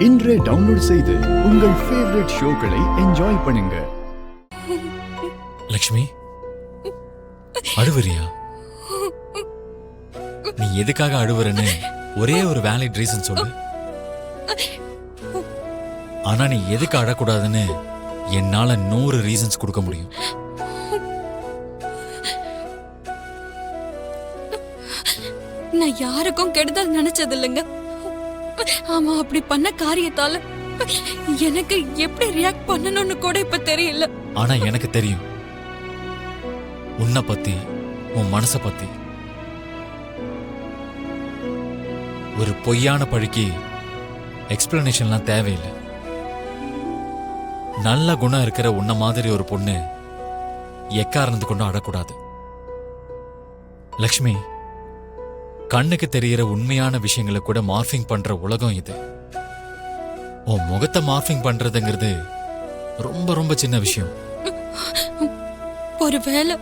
இன்றே டவுன்லோட் செய்து உங்கள் ஃபேவரட் ஷோக்களை என்ஜாய் பண்ணுங்க. லக்ஷ்மி, அழுவறியா? நீ எதுக்காக அழுவுறன்னு ஒரே ஒரு வேலிட் ரீசன் சொல்லு. ஆனா நீ எதுக்கு அழக்கூடாதுன்னு என்னால 100 ரீசன்ஸ் கொடுக்க முடியும். நான் யாருக்கும் கெடுதல் நினைச்சது இல்லைங்க. ஆமா, அப்படி பண்ண காரியத்தால எனக்கு எப்படி ரியாக்ட் பண்ணணும்னு கூட இப்ப தெரியல. ஆனா எனக்கு தெரியும் உன்னை பத்தி, உன் மனச பத்தி. ஒரு பொய்யான பழிக்கு எக்ஸ்பிளனேஷன்லாம் தேவையில்லை. நல்ல குணம் இருக்கிற உன்ன மாதிரி ஒரு பொண்ணு எக்காரணத்து கொண்டு அழக்கூடாது. லக்ஷ்மி, கண்ணுக்கு தெரிகிற உண்மையான விஷயங்களை கூட மார்பிங் பண்ற உலகம் இது. உன் முகத்தை மார்பிங் பண்றதுங்கிறது ரொம்ப ரொம்ப சின்ன விஷயம். ஒருவேளை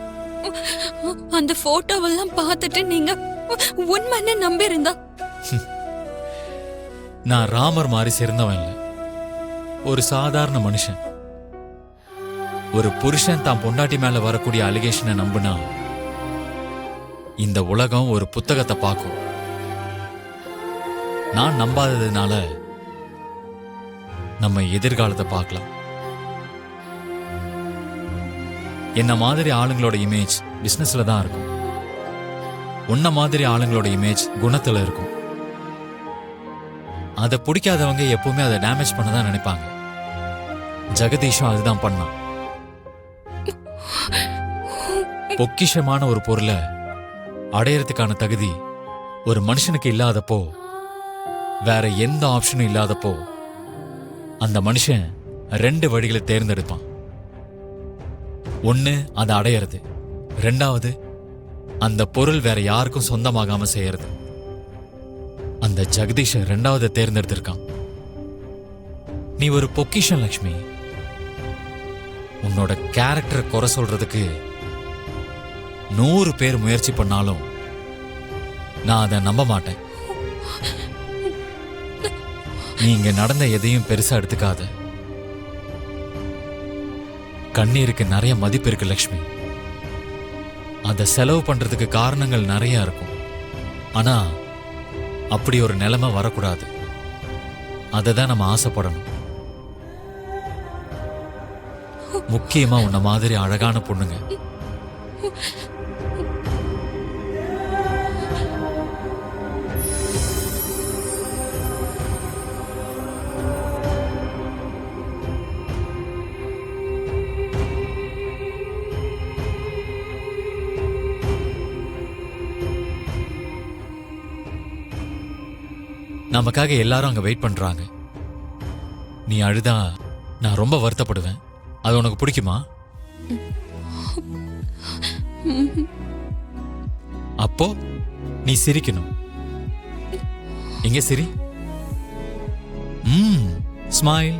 அந்த போட்டோவெல்லாம் பார்த்துட்டு நீங்க உண்மைன்னு நம்பி இருந்தா? நான் ராமர் மாதிரி சிறந்தவன் இல்ல, ஒரு சாதாரண மனுஷன். ஒரு புருஷன் தான் பொண்டாட்டி மேல வரக்கூடிய அலிகேஷனை நம்புனா இந்த உலகம் ஒரு புத்தகத்தை பார்க்கும். நான் நம்பாததுனால நம்ம எதிர்காலத்தை பார்க்கலாம். என்ன மாதிரி ஆளுங்களோட இமேஜ் பிசினஸ்ல தான் இருக்கும். உன்ன மாதிரி ஆளுங்களோட இமேஜ் குணத்துல இருக்கும். அதை பிடிக்காதவங்க எப்பவுமே அதை டேமேஜ் பண்ணதான் நினைப்பாங்க. ஜெகதீஷும் அதுதான் பண்ணான். பொக்கிஷமான ஒரு பொருளை அடையறதுக்கான தகுதி ஒரு மனுஷனுக்கு இல்லாதப்போ, வேற எந்த ஆப்ஷனும் இல்லாதப்போ, அந்த மனுஷன் 2 வழிகளை தேர்ந்தெடுப்பான். ஒன்னு அதை அடையிறது, 2வது அந்த பொருள் வேற யாருக்கும் சொந்தமாகாம செய்யறது. அந்த ஜெகதீஷன் 2வது தேர்ந்தெடுத்திருக்கான். நீ ஒரு பொக்கிஷன் லக்ஷ்மி. உன்னோட கேரக்டர் குறை சொல்றதுக்கு 100 பேர் முயற்சி பண்ணாலும் நான் அதை நம்ப மாட்டேன். நீ இங்க நடந்த எதையும் பெருசா எடுத்துக்காத. கண்ணீருக்கு நிறைய மதிப்பு இருக்கு லக்ஷ்மி. அதை செலவு பண்றதுக்கு காரணங்கள் நிறைய இருக்கும். ஆனா அப்படி ஒரு நிலைமை வரக்கூடாது. அதை தான் நம்ம ஆசைப்படணும். முக்கியமா உன்ன மாதிரி அழகான பொண்ணுங்க. நமக்காக எல்லாரும் அங்க வெயிட் பண்றாங்க. நீ அழுதா நான் ரொம்ப வருத்தப்படுவேன். அது உனக்கு பிடிக்குமா? அப்போ நீ சிரிக்கணும். இங்க சிரி. ஸ்மைல்.